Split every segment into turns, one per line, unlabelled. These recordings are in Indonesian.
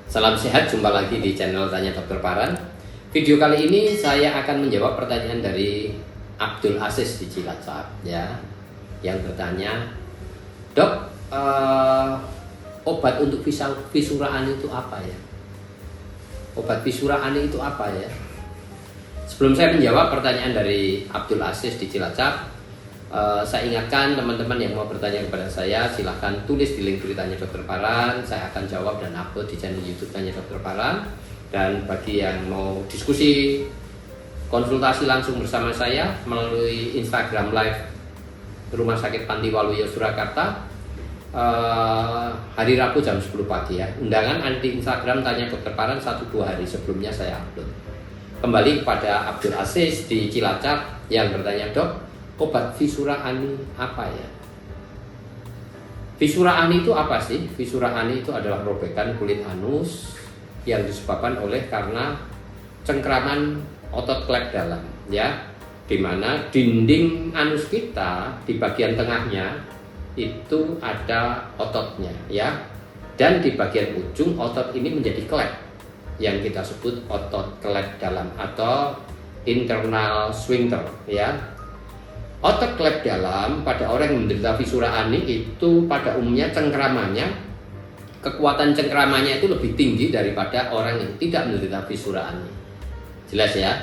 Salam sehat, jumpa lagi di channel Tanya Dokter Paran. Video kali ini saya akan menjawab pertanyaan dari Abdul Aziz di Cilacap, ya, yang bertanya, Dok, obat untuk fisura ani itu apa ya? Obat fisura ani itu apa ya? Sebelum saya menjawab pertanyaan dari Abdul Aziz di Cilacap, saya ingatkan teman-teman yang mau bertanya kepada saya, silahkan tulis di link beritanya Dokter Paran. Saya akan jawab dan upload di channel YouTube Tanya Dokter Paran. Dan bagi yang mau diskusi, konsultasi langsung bersama saya melalui Instagram Live Rumah Sakit Panti Waluyo Surakarta, hari Rabu jam 10 pagi ya. Undangan ada di Instagram Tanya Dokter Paran 1-2 hari sebelumnya saya upload. Kembali kepada Abdul Aziz di Cilacap yang bertanya, Dok, obat fisura ani apa ya? Fisura ani itu apa sih? Fisura ani itu adalah robekan kulit anus yang disebabkan oleh karena cengkraman otot klep dalam, ya, dimana dinding anus kita di bagian tengahnya itu ada ototnya, ya, dan di bagian ujung otot ini menjadi klep yang kita sebut otot klep dalam atau internal sphincter, ya. Otot klep dalam pada orang yang menderita fisura ani itu pada umumnya cengkramannya, kekuatan cengkramannya itu lebih tinggi daripada orang yang tidak menderita fisura ani. Jelas ya?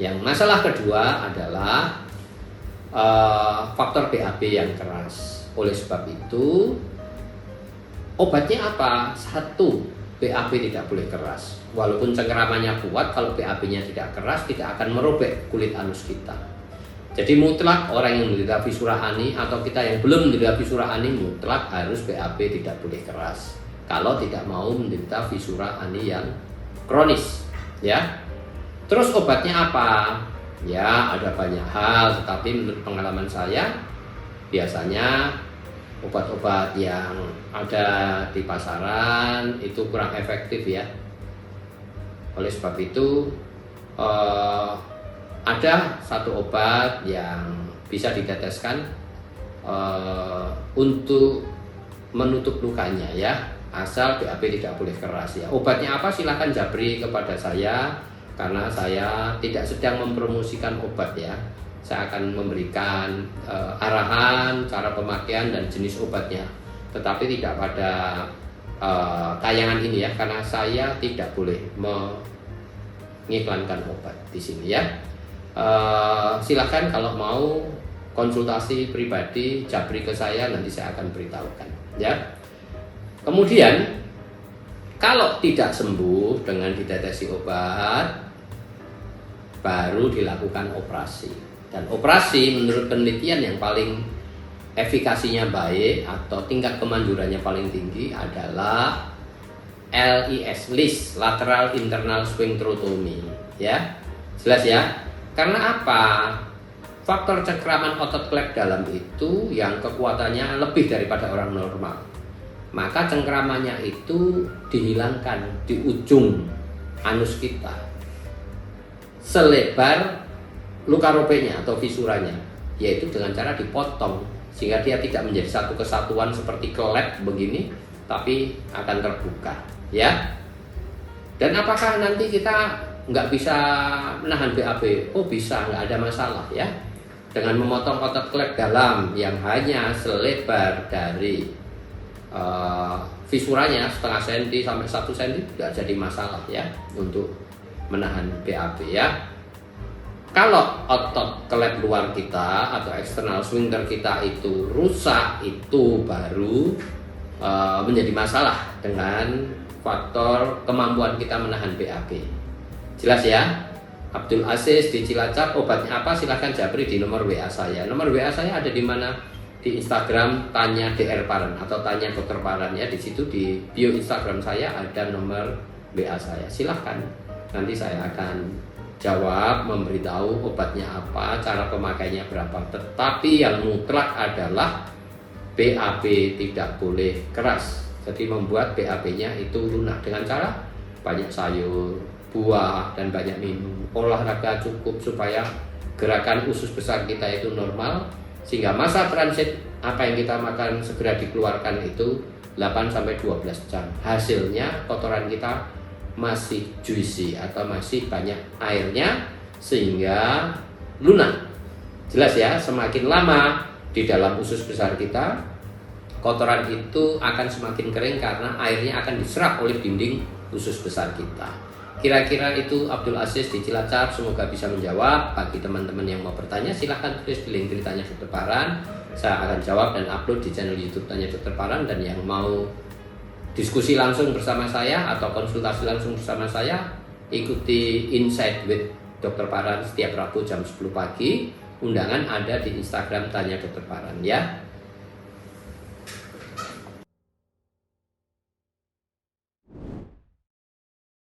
Yang masalah kedua adalah faktor BAB yang keras. Oleh sebab itu obatnya apa? Satu, BAB tidak boleh keras. Walaupun cengkramannya kuat, kalau BAB-nya tidak keras tidak akan merobek kulit anus kita. Jadi mutlak orang yang menderita fisura ani atau kita yang belum menderita fisura ani mutlak harus BAB tidak boleh keras. Kalau tidak mau menderita fisura ani yang kronis, ya. Terus obatnya apa? Ya, ada banyak hal, tetapi menurut pengalaman saya biasanya obat-obat yang ada di pasaran itu kurang efektif, ya. Oleh sebab itu ada satu obat yang bisa diteteskan untuk menutup lukanya, ya, asal BAB tidak boleh keras, ya. Obatnya apa? Silahkan japri kepada saya karena saya tidak sedang mempromosikan obat, ya. Saya akan memberikan arahan, cara pemakaian dan jenis obatnya, tetapi tidak pada tayangan ini, ya, karena saya tidak boleh mengiklankan obat di sini, ya. Silahkan kalau mau konsultasi pribadi japri ke saya, nanti saya akan beritahukan, ya. Kemudian kalau tidak sembuh dengan ditetesi obat, baru dilakukan operasi. Dan operasi menurut penelitian yang paling efikasinya baik atau tingkat kemanjurannya paling tinggi adalah LIS, lateral internal sphincterotomy, ya. Jelas ya? Karena apa? Faktor cengkraman otot klep dalam itu yang kekuatannya lebih daripada orang normal. Maka cengkramannya itu dihilangkan di ujung anus kita, selebar luka robeknya atau fisuranya, yaitu dengan cara dipotong sehingga dia tidak menjadi satu kesatuan seperti klep begini, tapi akan terbuka, ya. Dan apakah nanti kita nggak bisa menahan BAB? Oh bisa, nggak ada masalah, ya. Dengan memotong otot klep dalam yang hanya selebar dari fisuranya setengah senti sampai 1 senti tidak jadi masalah, ya, untuk menahan BAB, ya. Kalau otot klep luar kita atau eksternal sphincter kita itu rusak, itu baru menjadi masalah dengan faktor kemampuan kita menahan BAB. Jelas ya? Abdul Aziz di Cilacap, obatnya apa? Silahkan japri di nomor WA saya. Nomor WA saya ada di mana? Di Instagram Tanya DR Paran atau Tanya Dokter Paran, ya. Di situ di bio Instagram saya ada nomor WA saya. Silahkan. Nanti saya akan jawab, memberitahu obatnya apa, cara pemakainya berapa. Tetapi yang mutlak adalah BAB tidak boleh keras. Jadi membuat BAB-nya itu lunak dengan cara banyak sayur, buah, dan banyak minum. Olahraga cukup supaya gerakan usus besar kita itu normal, Sehingga masa transit apa yang kita makan segera dikeluarkan itu 8-12 jam. Hasilnya kotoran kita masih juicy atau masih banyak airnya sehingga lunak. Jelas ya, semakin lama di dalam usus besar kita, kotoran itu akan semakin kering karena airnya akan diserap oleh dinding usus besar kita. Kira-kira itu Abdul Aziz di Cilacap, semoga bisa menjawab. Bagi teman-teman yang mau bertanya silahkan tulis di link Tanya Dokter Paran. Saya akan jawab dan upload di channel YouTube Tanya Dokter Paran. Dan yang mau diskusi langsung bersama saya atau konsultasi langsung bersama saya, ikuti Insight with Dokter Paran setiap Rabu jam 10 pagi. Undangan ada di Instagram Tanya Dokter Paran ya.